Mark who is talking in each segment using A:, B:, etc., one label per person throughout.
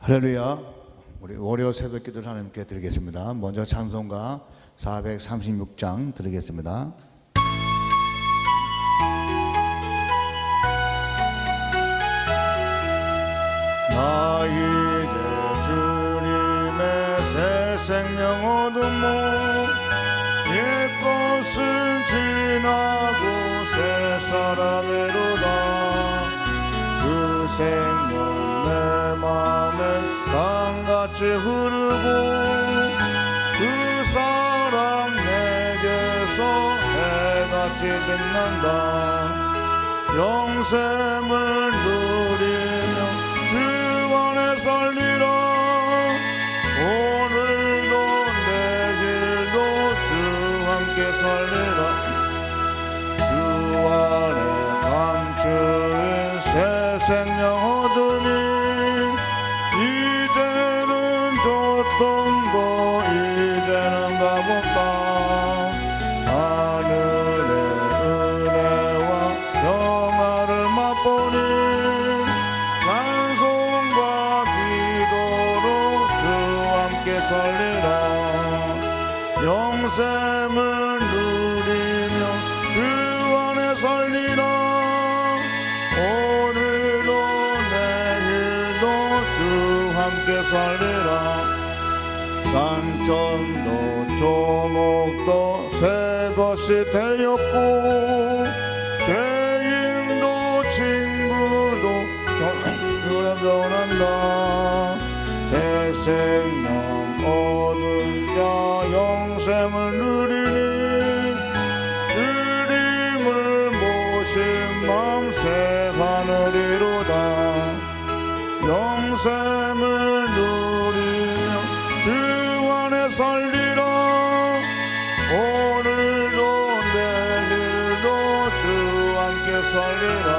A: 할렐루야. 우리 월요 새벽 기도를 하나님께 드리겠습니다. 먼저 찬송가 436장 드리겠습니다. 나 이제 주님의 새 생명 얻으모 옛것은 지나고 새 사람이로다. 그 생명 내 맘에 강같이 흐르고 그 사랑 내게서 해같이 빛난다. 영생을 누리며 주 안에 살리라. 오늘도 내일도 주 함께 살리라. 주 안에 감추인 새 생명 얻으니 이제는 줬던 거 이제는 값없다. 하늘의 은혜와 평화를 맛보니 찬송과 기도로 주 함께 살리라. 영생을 누리며 주 안에 살리라. 오늘도 내일도 주 함께 살리라. 산천도 조목도 새 것이 되었고 대인도 친구도 주를 변한다. 새 생명 얻은 자 영생을 누리니 주님을 모신 마음 새 하늘이로다. 영생을 누리며 주 안에 살리라. 오늘도 내일도 주 함께 살리라.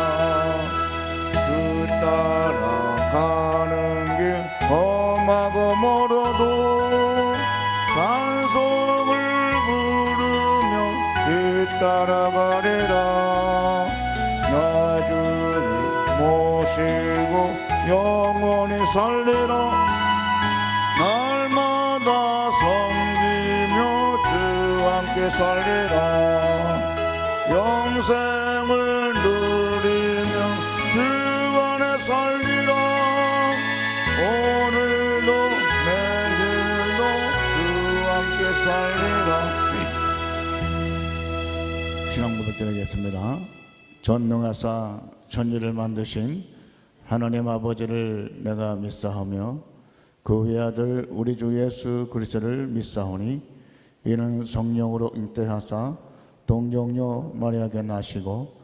A: 주 따라가는 길 험하고 멀어도 찬송을 부르며 뒤따라가리라. 나 주를 모시고 영원히 살리라. 날마다 섬기며 주 함께 살리라. 영생을 누리며 주 안에 살리라. 오늘도 내일도 주 함께 살리라. 신앙 고백 드리겠습니다. 전능하사 천지를 만드신 하나님 아버지를 내가 믿사하며 그 외아들 우리 주 예수 그리스도를 믿사오니 이는 성령으로 잉태하사 동정녀 마리아에게 나시고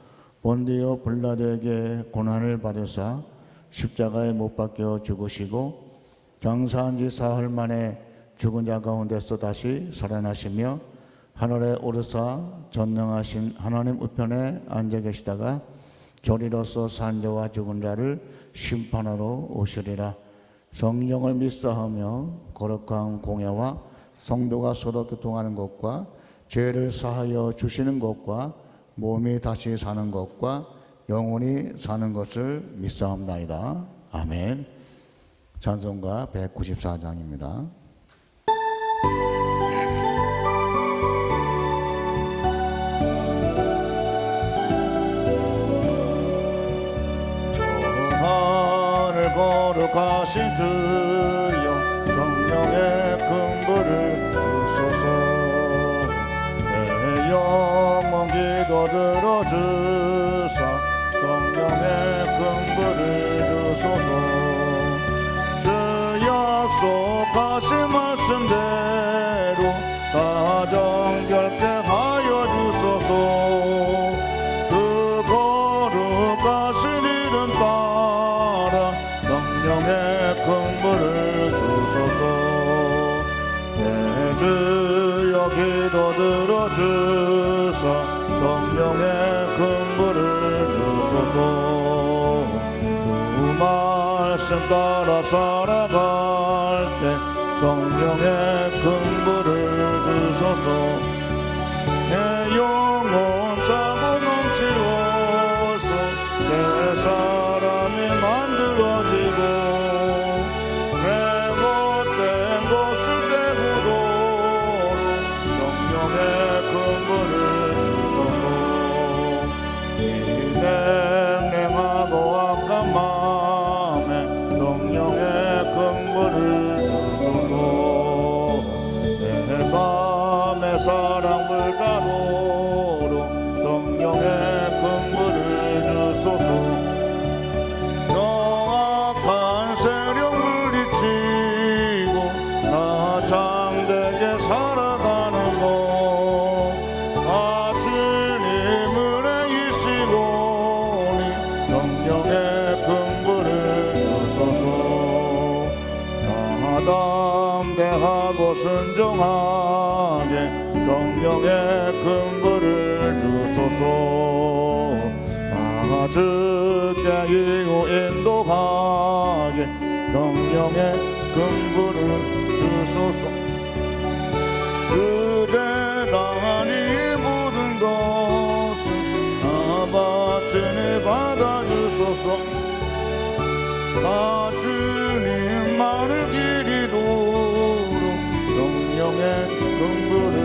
A: 본디오 빌라도에게 고난을 받으사 십자가에 못 박혀 죽으시고 장사한 지 사흘 만에 죽은 자 가운데서 다시 살아나시며 하늘에 오르사 전능하신 하나님 우편에 앉아 계시다가 저리로서 산 자와 죽은 자를 심판하러 오시리라. 성령을 믿사하며 거룩한 공예와 성도가 서로 교통하는 것과 죄를 사하여 주시는 것과 몸이 다시 사는 것과 영원히 사는 것을 믿사옵나이다. 아멘. 찬송가 194장입니다. 거룩하신 주여 성령의 근부를 주소서. 내 영혼 기도 들어주사 성령의 근부를 주소서. 주 약속하신 말씀대로 다 정결케 하여 주소서. 그 거룩하신 이름 따라 성령의 긍부를 주소서. 내 주여 기도 들어주사 성령의 긍부를 주소서. 주 말씀 따라 살아갈 때 성령의 긍부를 주소서. 내 영혼 차고 넘치워서 내 사랑이 만들어지고 담대하고 순종하게 성령의 근거를 주소서. 주께 이후 인도하게 성령의 근거를 주소서. 그대 당하니 모든 것을 다 바치니 받아주소서. 나 주님만을 기리도록 성령의 근거를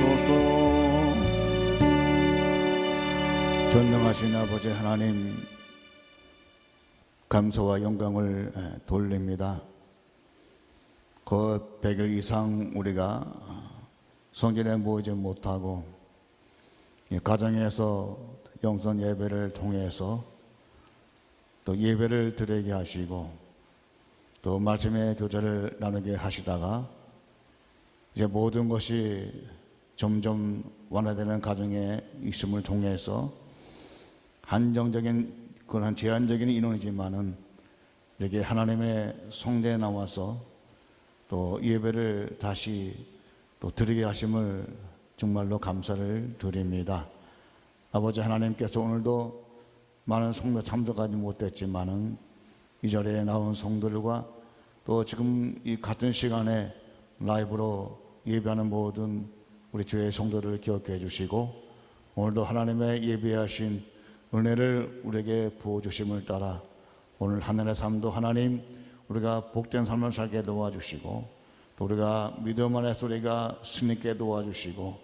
A: 주소서. 전능하신 아버지 하나님, 감사와 영광을 돌립니다. 그 100일 이상 우리가 성전에 모이지 못하고 가정에서 영성 예배를 통해서 또 예배를 드리게 하시고 또 말씀의 교제를 나누게 하시다가 이제 모든 것이 점점 완화되는 가정에 있음을 통해서 한정적인 그런 제한적인 인원이지만은 이렇게 하나님의 성전에 나와서 또 예배를 다시 또 드리게 하심을 정말로 감사를 드립니다. 아버지 하나님께서 오늘도 많은 성도 참석하지 못했지만은 이 자리에 나온 성도들과 또 지금 이 같은 시간에 라이브로 예배하는 모든 우리 주의 성도들을 기억해 주시고 오늘도 하나님의 예배하신 은혜를 우리에게 부어주심을 따라 오늘 하늘의 삶도 하나님 우리가 복된 삶을 살게 도와주시고 또 우리가 믿음 안에서 우리가 승리있게 도와주시고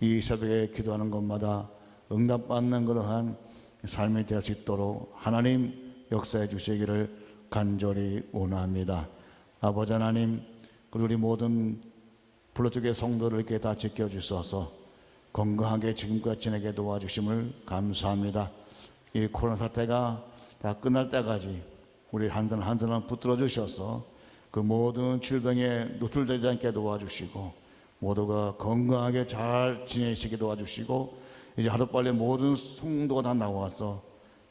A: 이 새벽에 기도하는 것마다 응답받는 그러한 삶이 되어 있도록 하나님 역사해 주시기를 간절히 원합니다. 아버지 하나님, 그리고 우리 모든 불러주게 성도를 이렇게 다 지켜주셔서 건강하게 지금까지 지내게 도와주심을 감사합니다. 이 코로나 사태가 다 끝날 때까지 우리 한 사람 한 사람 붙들어 주셔서 그 모든 질병에 노출되지 않게 도와주시고 모두가 건강하게 잘 지내시게 도와주시고 이제 하루빨리 모든 성도가 다 나와서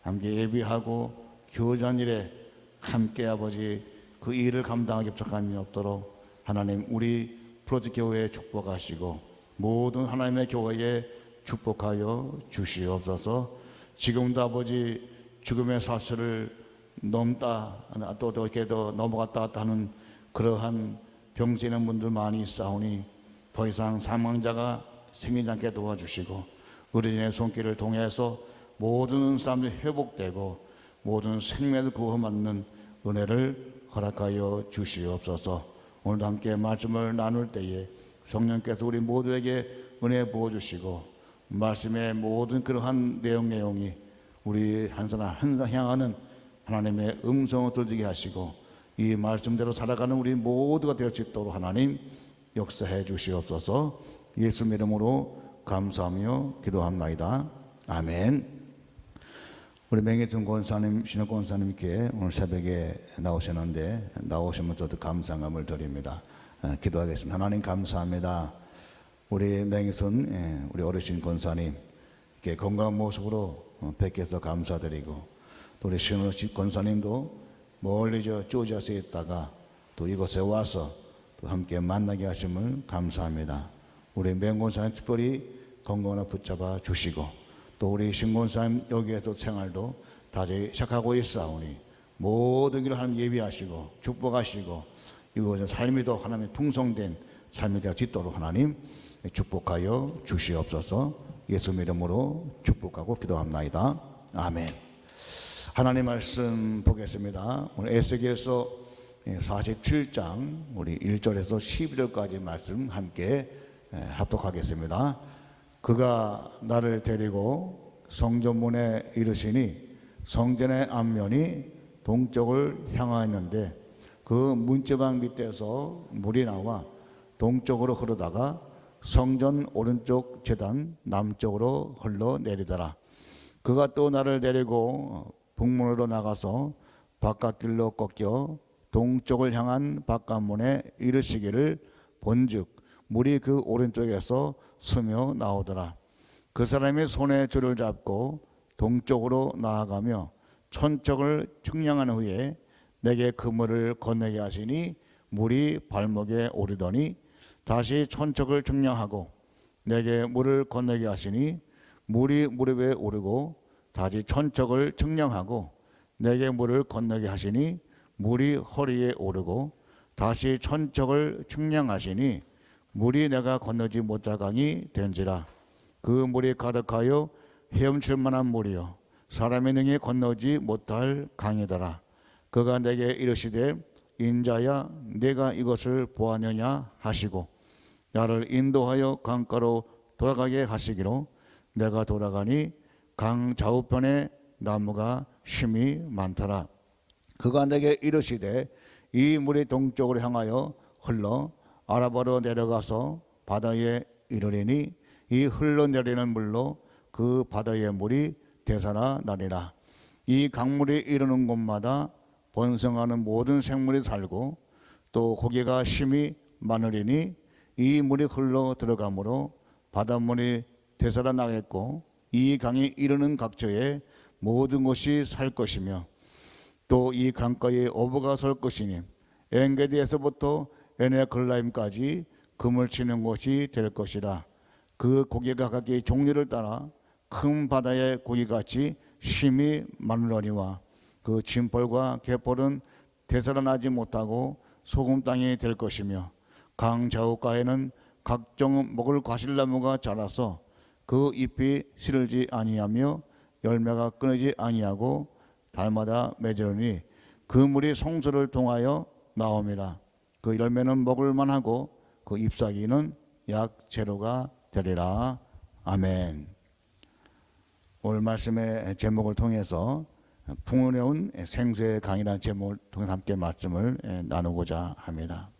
A: 함께 예비하고 교제한 일에 함께 아버지 그 일을 감당하기 부족함이 없도록 하나님 우리 프로젝트 교회에 축복하시고 모든 하나님의 교회에 축복하여 주시옵소서. 지금도 아버지 죽음의 사슬을 넘다 또 이렇게 더 넘어갔다 갔다 하는 그러한 병세 있는 분들 많이 있사오니 더 이상 사망자가 생기지 않게 도와주시고 의료진의 손길을 통해서 모든 사람들이 회복되고 모든 생명을 구원받는 은혜를 허락하여 주시옵소서. 오늘도 함께 말씀을 나눌 때에 성령께서 우리 모두에게 은혜 부어주시고 말씀의 모든 그러한 내용이 우리 한 사람 한 사람 향하는 하나님의 음성을 들리게 하시고 이 말씀대로 살아가는 우리 모두가 될 수 있도록 하나님 역사해 주시옵소서. 예수 이름으로 감사하며 기도합나이다. 아멘. 우리 맹혜준 권사님, 신혁 권사님께 오늘 새벽에 나오셨는데 나오시면 저도 감사함을 드립니다. 기도하겠습니다. 하나님 감사합니다. 우리 맹혜순 우리 어르신 권사님 이렇게 건강한 모습으로 뵙게서 감사드리고 또 우리 신호식 권사님도 멀리 저 조지아에 있다가 또 이곳에 와서 또 함께 만나게 하심을 감사합니다. 우리 맹권사님 특별히 건강을 붙잡아 주시고 또 우리 신권사님 여기에서 생활도 다시 시작하고 있사오니 모든 길을 하나님 예비하시고 축복하시고 이곳의 삶이 더 하나님의 풍성된 삶이 되어 짓도록 하나님 축복하여 주시옵소서. 예수 이름으로 축복하고 기도합나이다. 아멘. 하나님 말씀 보겠습니다. 오늘 에스겔서 47장 우리 1절에서 12절까지 말씀 함께 합독하겠습니다. 그가 나를 데리고 성전문에 이르시니 성전의 앞면이 동쪽을 향하였는데 그 문지방 밑에서 물이 나와 동쪽으로 흐르다가 성전 오른쪽 제단 남쪽으로 흘러내리더라. 그가 또 나를 데리고 북문으로 나가서 바깥길로 꺾여 동쪽을 향한 바깥문에 이르시기를 본즉 물이 그 오른쪽에서 스며 나오더라. 그 사람이 손에 줄을 잡고 동쪽으로 나아가며 천척을 측량한 후에 내게 그물을 건네게 하시니 물이 발목에 오르더니 다시 천척을 측량하고 내게 물을 건너게 하시니 물이 무릎에 오르고 다시 천척을 측량하고 내게 물을 건너게 하시니 물이 허리에 오르고 다시 천척을 측량하시니 물이 내가 건너지 못할 강이 된지라. 그 물이 가득하여 헤엄칠 만한 물이요 사람의 능히 건너지 못할 강이더라. 그가 내게 이르시되 인자야 내가 이것을 보았느냐 하시고 나를 인도하여 강가로 돌아가게 하시기로 내가 돌아가니 강 좌우편에 나무가 심이 많더라. 그가 내게 이르시되 이 물이 동쪽으로 향하여 흘러 아라바로 내려가서 바다에 이르리니 이 흘러내리는 물로 그 바다의 물이 되살아나리라. 이 강물이 이르는 곳마다 번성하는 모든 생물이 살고 또 고기가 심히 많으리니 이 물이 흘러 들어가므로 바닷물이 되살아나겠고 이 강이 이르는 각처에 모든 것이 살 것이며 또 이 강가에 어부가 설 것이니 엔게디에서부터 에네글라임까지 금을 치는 곳이 될 것이라. 그 고기가 각기 종류를 따라 큰 바다의 고기같이 심히 많으려니와 그 진펄과 갯벌은 되살아나지 못하고 소금 땅이 될 것이며 강 좌우가에는 각종 먹을 과실나무가 자라서 그 잎이 시들지 아니하며 열매가 끊이지 아니하고 달마다 맺으니 그 물이 성소를 통하여 나옴이라. 그 열매는 먹을 만하고 그 잎사귀는 약 제로가 되리라. 아멘. 오늘 말씀의 제목을 통해서 풍요로운 생수의 강이라는 제목을 통해서 함께 말씀을 나누고자 합니다.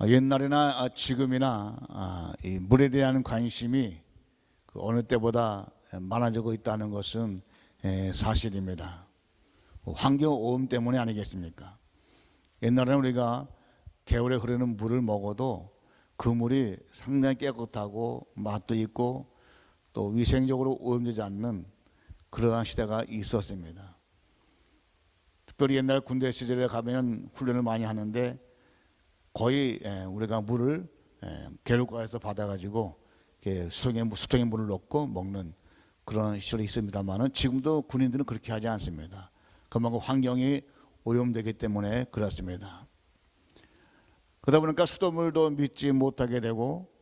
A: 옛날이나 지금이나 이 물에 대한 관심이 어느 때보다 많아지고 있다는 것은 사실입니다. 환경 오염 때문이 아니겠습니까? 옛날에는 우리가 개울에 흐르는 물을 먹어도 그 물이 상당히 깨끗하고 맛도 있고 또 위생적으로 오염되지 않는 그러한 시대가 있었습니다. 특별히 옛날 군대 시절에 가면 훈련을 많이 하는데 거의 우리가 물을 개울가에서 받아가지고 수통에 물을 넣고 먹는 그런 시절이 있습니다만은 지금도 군인들은 그렇게 하지 않습니다. 그만큼 환경이 오염되기 때문에 그렇습니다. 그러다 보니까 수돗물도 믿지 못하게 되고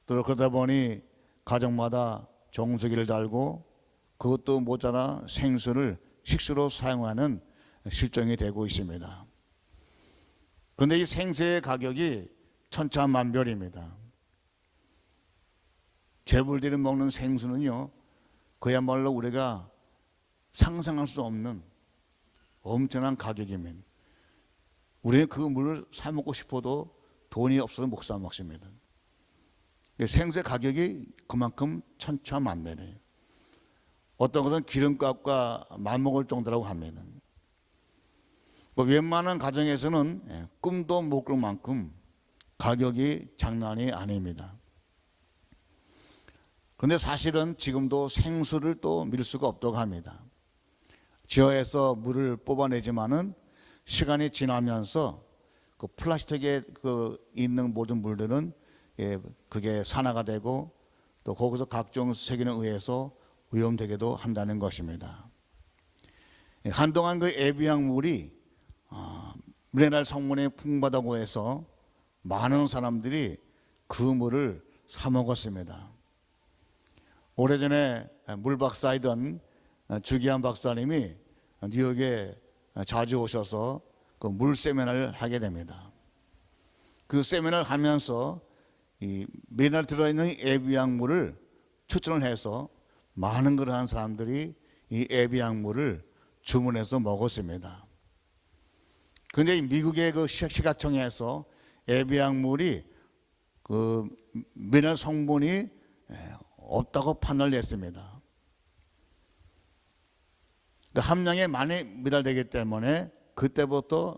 A: 또 그러다 보니 가정마다 정수기를 달고 그것도 모자라 생수를 식수로 사용하는 실정이 되고 있습니다. 그런데 이 생수의 가격이 천차만별입니다. 재벌들이 먹는 생수는요 그야말로 우리가 상상할 수 없는 엄청난 가격입니다. 우리는 그 물을 사 먹고 싶어도 돈이 없어서 못 사 먹습니다. 생수의 가격이 그만큼 천차만별이에요. 어떤 것은 기름값과 맞먹을 정도라고 합니다. 웬만한 가정에서는 꿈도 못 꿀 만큼 가격이 장난이 아닙니다. 그런데 사실은 지금도 생수를 또 믿을 수가 없다고 합니다. 지하에서 물을 뽑아내지만은 시간이 지나면서 그 플라스틱에 있는 모든 물들은 그게 산화가 되고 또 거기서 각종 세균에 의해서 오염되기도 한다는 것입니다. 한동안 그 에비앙 물이 미네랄 성분이 풍부하다고 해서 많은 사람들이 그 물을 사 먹었습니다. 오래전에 물박사이던 주기한 박사님이 뉴욕에 자주 오셔서 그 물 세미나를 하게 됩니다. 그 세미나를 하면서 이 미네랄 들어있는 에비앙 물을 추천을 해서 많은 그러한 사람들이 이 에비앙 물을 주문해서 먹었습니다. 그런데 미국의 그 식약청에서 에비앙 물이 그 미네랄 성분이 없다고 판단을 냈습니다. 그 함량이 많이 미달되기 때문에 그때부터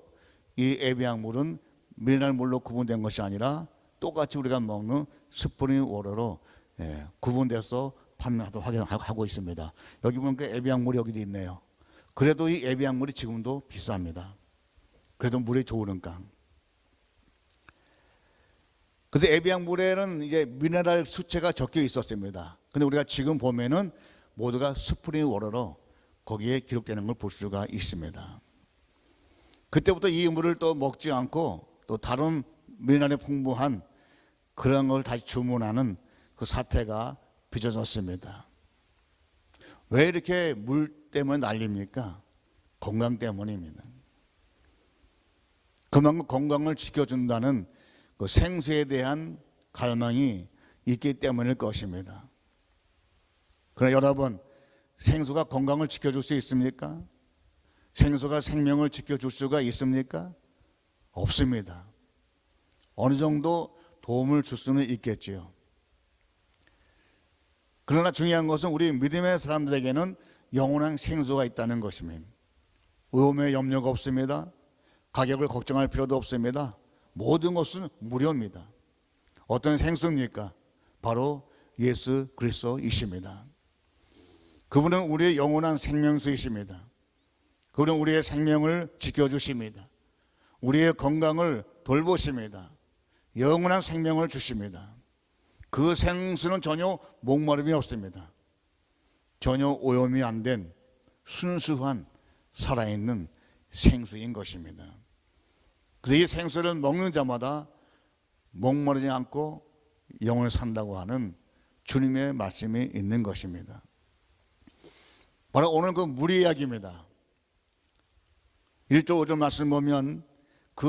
A: 이 에비앙 물은 미네랄 물로 구분된 것이 아니라 똑같이 우리가 먹는 스프링 워터로 구분돼서 판매하도록 하고 있습니다. 여기 보니까 에비앙 물이 여기도 있네요. 그래도 이 에비앙 물이 지금도 비쌉니다. 그래도 물이 좋으니까. 그래서 에비앙 물에는 이제 미네랄 수치가 적혀 있었습니다. 근데 우리가 지금 보면은 모두가 스프링 워터로 거기에 기록되는 걸 볼 수가 있습니다. 그때부터 이 물을 또 먹지 않고 또 다른 미네랄이 풍부한 그런 걸 다시 주문하는 그 사태가 빚어졌습니다. 왜 이렇게 물 때문에 난립니까? 건강 때문입니다. 그만큼 건강을 지켜준다는 그 생수에 대한 갈망이 있기 때문일 것입니다. 그러나 여러분, 생수가 건강을 지켜줄 수 있습니까? 생수가 생명을 지켜줄 수가 있습니까? 없습니다. 어느 정도 도움을 줄 수는 있겠지요. 그러나 중요한 것은 우리 믿음의 사람들에게는 영원한 생수가 있다는 것입니다. 위험에 염려가 없습니다. 가격을 걱정할 필요도 없습니다. 모든 것은 무료입니다. 어떤 생수입니까? 바로 예수 그리스도이십니다. 그분은 우리의 영원한 생명수이십니다. 그분은 우리의 생명을 지켜주십니다. 우리의 건강을 돌보십니다. 영원한 생명을 주십니다. 그 생수는 전혀 목마름이 없습니다. 전혀 오염이 안 된 순수한 살아있는 생수인 것입니다. 그래서 이 생수를 먹는 자마다 목마르지 않고 영원히 산다고 하는 주님의 말씀이 있는 것입니다. 바로 오늘 그 물의 이야기입니다. 1절 5절 말씀 보면 그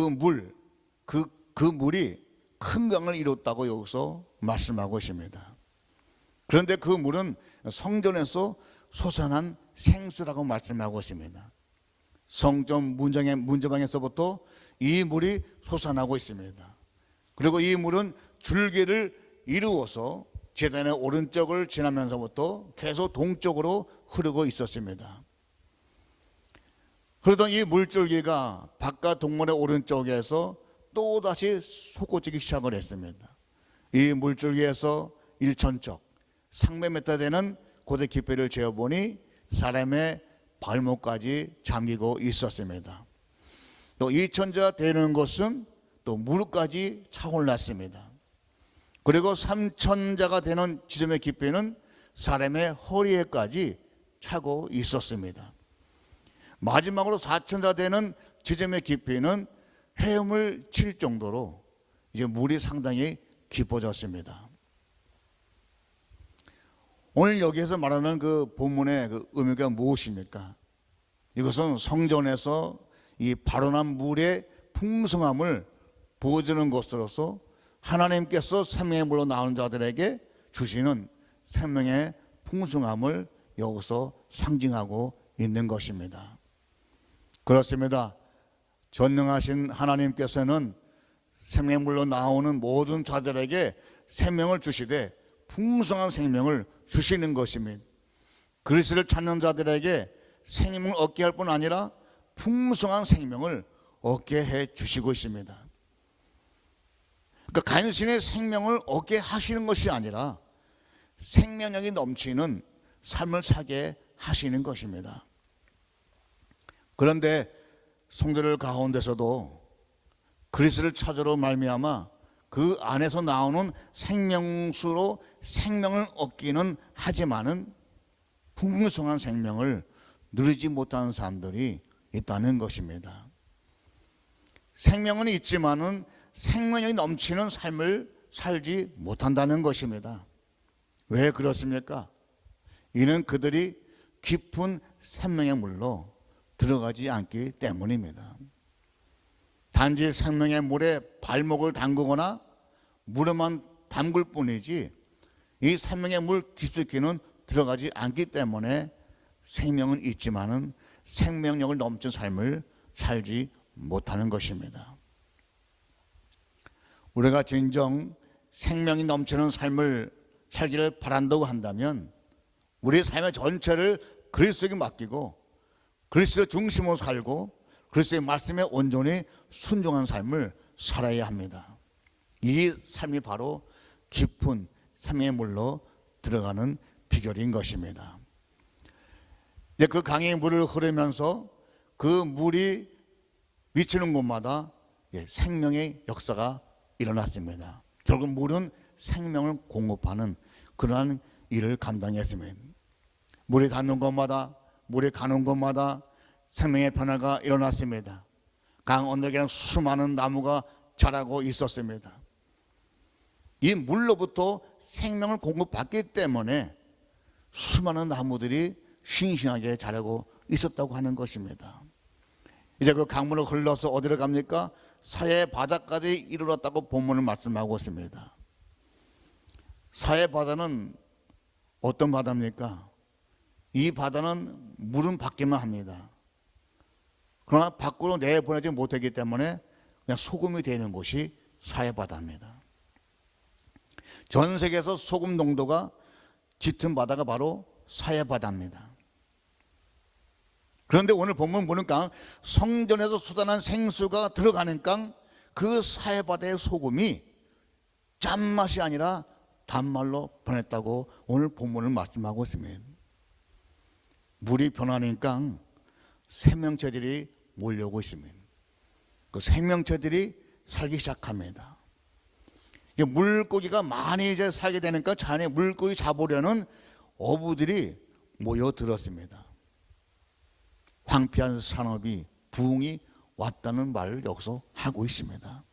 A: 물이 큰 강을 이뤘다고 여기서 말씀하고 있습니다. 그런데 그 물은 성전에서 솟아난 생수라고 말씀하고 있습니다. 성전 문제방에서부터 이 물이 솟아나고 있습니다. 그리고 이 물은 줄기를 이루어서 제단의 오른쪽을 지나면서부터 계속 동쪽으로 흐르고 있었습니다. 그러던 이 물줄기가 바깥 동문의 오른쪽에서 또다시 솟구치기 시작을 했습니다. 이 물줄기에서 1,000쪽 300m 되는 고대 깊이를 재어보니 사람의 발목까지 잠기고 있었습니다. 또 2,000자 되는 곳은 또 무릎까지 차올랐습니다. 그리고 3,000자가 되는 지점의 깊이는 사람의 허리에까지 차고 있었습니다. 마지막으로 4,000자 되는 지점의 깊이는 헤엄을 칠 정도로 이제 물이 상당히 깊어졌습니다. 오늘 여기에서 말하는 그 본문의 그 의미가 무엇입니까? 이것은 성전에서 이 발원한 물의 풍성함을 보여주는 것으로서 하나님께서 생명의 물로 나오는 자들에게 주시는 생명의 풍성함을 여기서 상징하고 있는 것입니다. 그렇습니다. 전능하신 하나님께서는 생명의 물로 나오는 모든 자들에게 생명을 주시되 풍성한 생명을 주시는 것입니다. 그리스도를 찾는 자들에게 생명을 얻게 할 뿐 아니라 풍성한 생명을 얻게 해 주시고 있습니다. 그러니까 간신히 생명을 얻게 하시는 것이 아니라 생명력이 넘치는 삶을 살게 하시는 것입니다. 그런데 성도들 가운데서도 그리스도를 찾으러 말미암아 그 안에서 나오는 생명수로 생명을 얻기는 하지만은 풍성한 생명을 누리지 못하는 사람들이 있다는 것입니다. 생명은 있지만은 생명력이 넘치는 삶을 살지 못한다는 것입니다. 왜 그렇습니까? 이는 그들이 깊은 생명의 물로 들어가지 않기 때문입니다. 단지 생명의 물에 발목을 담그거나 물에만 담글 뿐이지 이 생명의 물 깊숙이는 들어가지 않기 때문에 생명은 있지만은 생명력을 넘친 삶을 살지 못하는 것입니다. 우리가 진정 생명이 넘치는 삶을 살기를 바란다고 한다면 우리의 삶의 전체를 그리스도에게 맡기고 그리스도 중심으로 살고 그리스도의 말씀에 온전히 순종한 삶을 살아야 합니다. 이 삶이 바로 깊은 생명의 물로 들어가는 비결인 것입니다. 그 강의 물을 흐르면서 그 물이 미치는 곳마다 생명의 역사가 일어났습니다. 결국 물은 생명을 공급하는 그러한 일을 감당했습니다. 물이 닿는 곳마다, 물이 가는 곳마다 생명의 변화가 일어났습니다. 강 언덕에는 수많은 나무가 자라고 있었습니다. 이 물로부터 생명을 공급받기 때문에 수많은 나무들이 싱싱하게 자라고 있었다고 하는 것입니다. 이제 그 강물을 흘러서 어디로 갑니까? 사해 바다까지 이르렀다고 본문을 말씀하고 있습니다. 사해 바다는 어떤 바다입니까? 이 바다는 물은 받기만 합니다. 그러나 밖으로 내보내지 못하기 때문에 그냥 소금이 되는 곳이 사해 바다입니다. 전 세계에서 소금 농도가 짙은 바다가 바로 사해 바다입니다. 그런데 오늘 본문 보니까 성전에서 쏟아난 생수가 들어가니까 그 사해 바다의 소금이 짠맛이 아니라 단말로 변했다고 오늘 본문을 말씀하고 있습니다. 물이 변하니까 생명체들이 몰려오고 있습니다. 그 생명체들이 살기 시작합니다. 물고기가 많이 이제 살게 되니까 자연에 물고기 잡으려는 어부들이 모여들었습니다. 황폐한 산업이 부흥이 왔다는 말을 여기서 하고 있습니다.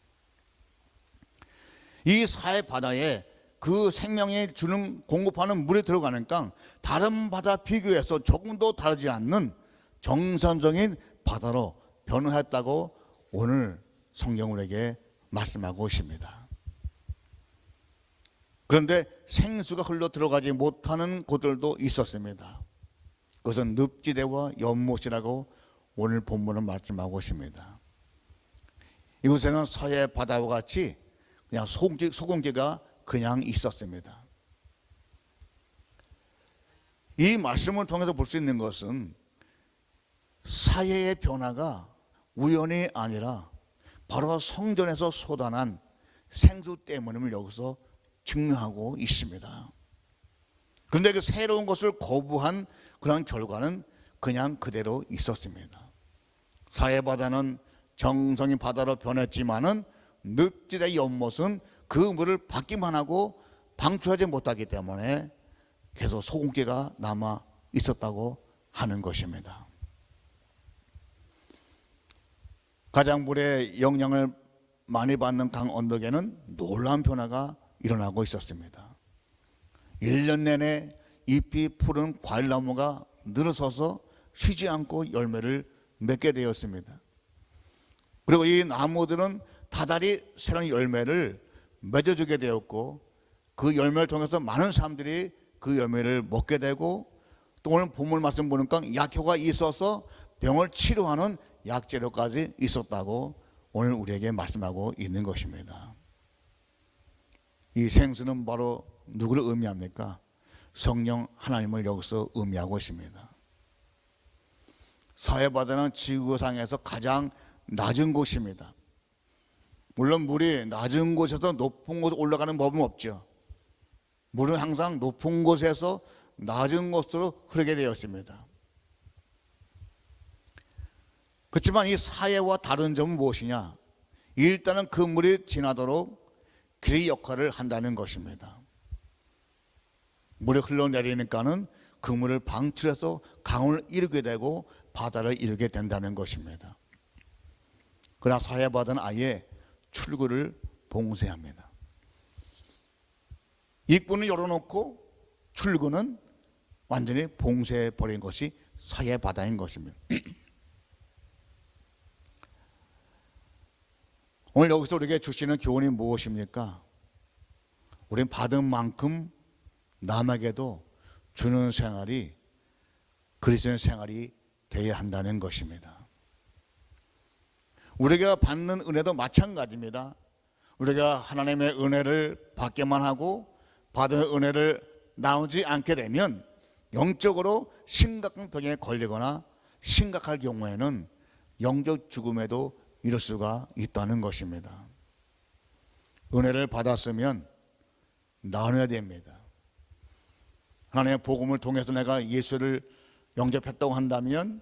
A: 이 사해 바다에 그 생명이 주는 공급하는 물이 들어가니까 다른 바다 비교해서 조금도 다르지 않는 정상적인 바다로 변화했다고 오늘 성경 우리에게 말씀하고 있습니다. 그런데 생수가 흘러 들어가지 못하는 곳들도 있었습니다. 그것은 늪지대와 연못이라고 오늘 본문은 말씀하고 있습니다. 이곳에는 서해 바다와 같이 그냥 소금기가 그냥 있었습니다. 이 말씀을 통해서 볼 수 있는 것은 사해의 변화가 우연이 아니라 바로 성전에서 쏟아난 생수 때문임을 여기서 증명하고 있습니다. 그런데 그 새로운 것을 거부한 그런 결과는 그냥 그대로 있었습니다. 사해 바다는 정성이 바다로 변했지만은 늪지대 연못은 그 물을 받기만 하고 방출하지 못하기 때문에 계속 소금기가 남아 있었다고 하는 것입니다. 가장 물의 영향을 많이 받는 강 언덕에는 놀라운 변화가 일어나고 있었습니다. 1년 내내 잎이 푸른 과일나무가 늘어서서 쉬지 않고 열매를 맺게 되었습니다. 그리고 이 나무들은 다달이 새로운 열매를 맺어주게 되었고 그 열매를 통해서 많은 사람들이 그 열매를 먹게 되고 또 오늘 본문 말씀 보니까 약효가 있어서 병을 치료하는 약재료까지 있었다고 오늘 우리에게 말씀하고 있는 것입니다. 이 생수는 바로 누구를 의미합니까? 성령 하나님을 여기서 의미하고 있습니다. 사해바다는 지구상에서 가장 낮은 곳입니다. 물론 물이 낮은 곳에서 높은 곳으로 올라가는 법은 없죠. 물은 항상 높은 곳에서 낮은 곳으로 흐르게 되었습니다. 그렇지만 이 사해와 다른 점은 무엇이냐? 일단은 그 물이 지나도록 길의 역할을 한다는 것입니다. 물이 흘러내리니까는 그 물을 방출해서 강을 이루게 되고 바다를 이루게 된다는 것입니다. 그러나 사해바다는 아예 출구를 봉쇄합니다. 입구는 열어놓고 출구는 완전히 봉쇄해버린 것이 사해바다인 것입니다. 오늘 여기서 우리에게 주시는 교훈이 무엇입니까? 우리는 받은 만큼 남에게도 주는 생활이 그리스도의 생활이 되어야 한다는 것입니다. 우리가 받는 은혜도 마찬가지입니다. 우리가 하나님의 은혜를 받게만 하고 받은 은혜를 나누지 않게 되면 영적으로 심각한 병에 걸리거나 심각할 경우에는 영적 죽음에도 이럴 수가 있다는 것입니다. 은혜를 받았으면 나눠야 됩니다. 하나님의 복음을 통해서 내가 예수를 영접했다고 한다면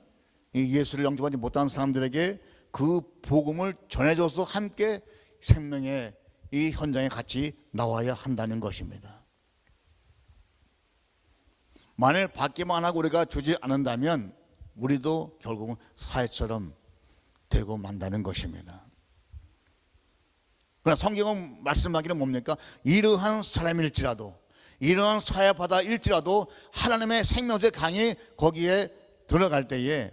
A: 이 예수를 영접하지 못한 사람들에게 그 복음을 전해줘서 함께 생명의 이 현장에 같이 나와야 한다는 것입니다. 만일 받기만 하고 우리가 주지 않는다면 우리도 결국은 사회처럼 되고 만다는 것입니다. 그러나 성경은 말씀하기는 뭡니까? 이러한 사람일지라도, 이러한 사회바다일지라도 하나님의 생명수의 강이 거기에 들어갈 때에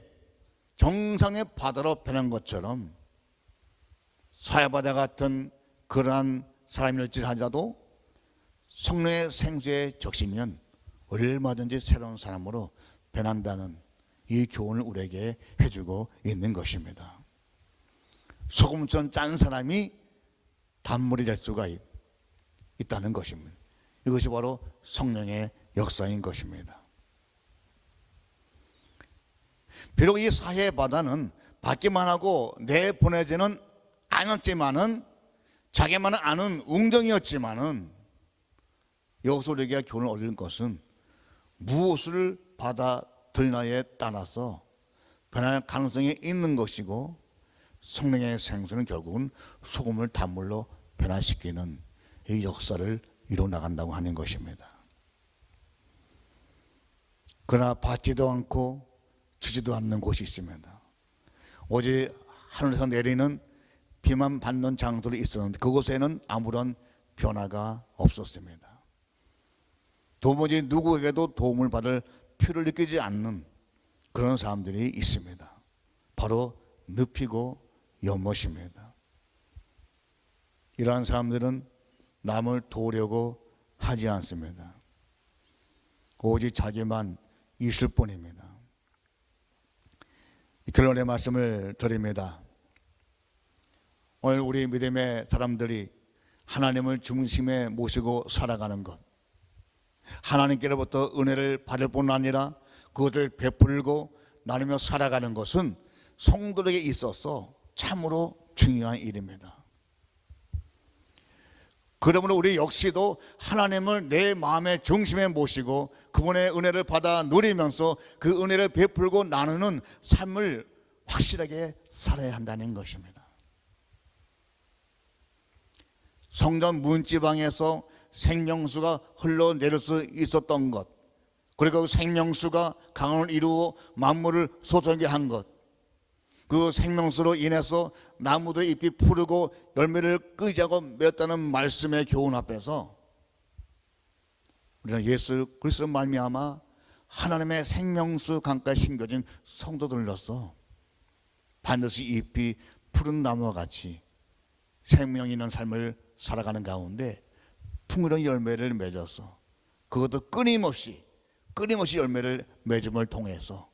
A: 정상의 바다로 변한 것처럼 사회바다 같은 그러한 사람일지라도 성령의 생수에 적시면 얼마든지 새로운 사람으로 변한다는 이 교훈을 우리에게 해주고 있는 것입니다. 소금처럼 짠 사람이 단물이 될 수가 있다는 것입니다. 이것이 바로 성령의 역사인 것입니다. 비록 이 사회의 바다는 받기만 하고 내보내지는 않았지만은 자기만은 아는 웅덩이였지만은 여기서 우리에게 교훈을 얻는 것은 무엇을 받아들이냐에 따라서 변할 가능성이 있는 것이고 성령의 생수는 결국은 소금을 단물로 변화시키는 이 역사를 이루어나간다고 하는 것입니다. 그러나 받지도 않고 주지도 않는 곳이 있습니다. 오직 하늘에서 내리는 비만 받는 장소로 있었는데 그곳에는 아무런 변화가 없었습니다. 도무지 누구에게도 도움을 받을 필요를 느끼지 않는 그런 사람들이 있습니다. 바로 늪이고 연못입니다. 이러한 사람들은 남을 도우려고 하지 않습니다. 오직 자기만 있을 뿐입니다. 결론의 말씀을 드립니다. 오늘 우리 믿음의 사람들이 하나님을 중심에 모시고 살아가는 것, 하나님께로부터 은혜를 받을 뿐 아니라 그것을 베풀고 나누며 살아가는 것은 성도들에게 있어서 참으로 중요한 일입니다. 그러므로 우리 역시도 하나님을 내 마음의 중심에 모시고 그분의 은혜를 받아 누리면서 그 은혜를 베풀고 나누는 삶을 확실하게 살아야 한다는 것입니다. 성전 문지방에서 생명수가 흘러내릴 수 있었던 것, 그리고 그 생명수가 강을 이루어 만물을 솟아나게 한 것, 그 생명수로 인해서 나무들의 잎이 푸르고 열매를 끄지 않고 맺었다는 말씀의 교훈 앞에서 우리는 예수 그리스도로 말미암아 하나님의 생명수 강가에 심겨진 성도들로서 반드시 잎이 푸른 나무와 같이 생명 있는 삶을 살아가는 가운데 풍요로운 열매를 맺어서 그것도 끊임없이 열매를 맺음을 통해서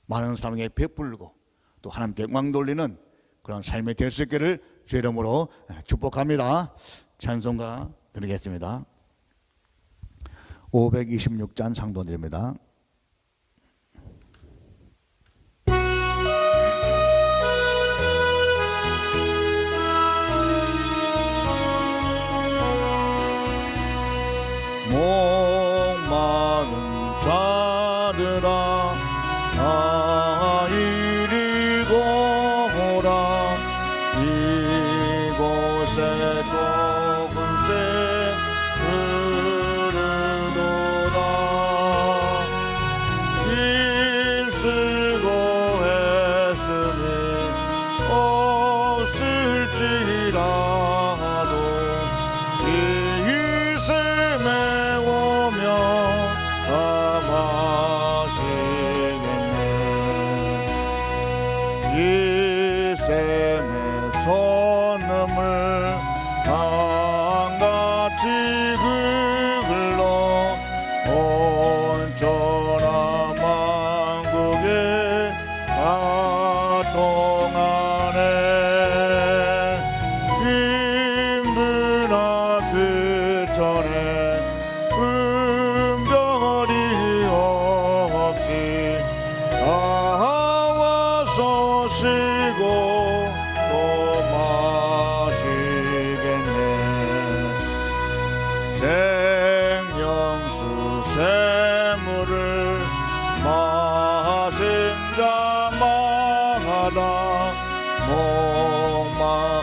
A: 많은 사람에게 베풀고 또 하나님께 영광 돌리는 그런 삶이 될 수 있기를 주의 이름으로 축복합니다. 찬송가 드리겠습니다. 526잔 상도드립니다. 목마른 자들아 이리 오라 이곳에 조금씩 흐르도다 힘쓰고 애쓰니 없을지라도 이 있음에 오며 다 마시겠네 이 샘의 선음을 강같이 그글러 온전한 만국에 가동하네 힘드나 그 전에 은별이 없이 나와서 쉬고 또 마시겠네 생명수 샘물을 마신 자마다 목망치라르지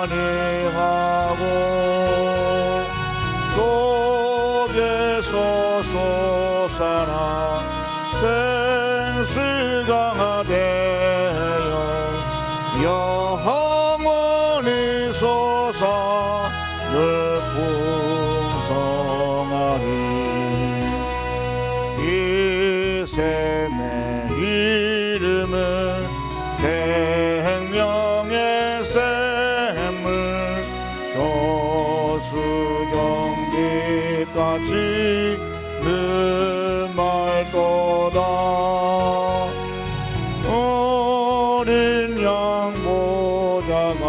A: 아니하고 속에서 솟아나 생수가 되어 영원히 솟아 늘 풍성하리. 이 샘의 이름은 생명의 샘을 저수정빛같이 늘 맑도다. 어린 양 보좌가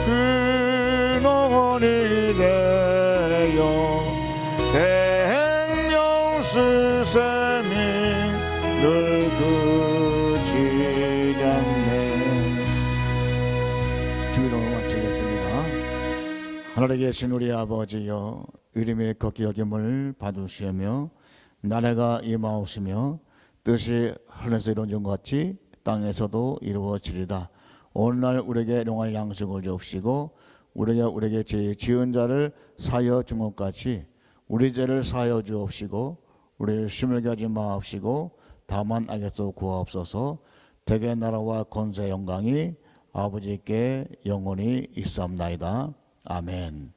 A: 근원이 되어 생명수 샘이 늘 그치지 않네. 주기도를 마치겠습니다. 하늘에 계신 우리 아버지여, 이름의 걷게 여김을 받으시며 나라가 임하옵시며 뜻이 하늘에서 이루어진 것 같이 땅에서도 이루어지리다. 오늘날 우리에게 일용할 양식을 주옵시고 우리에게 죄 지은 자를 사하여 준 것 같이 우리 죄를 사하여 주옵시고 우리를 시험하게 하지 마옵시고 다만 악에서 구하옵소서. 대개 나라와 권세 영광이 아버지께 영원히 있사옵나이다. 아멘.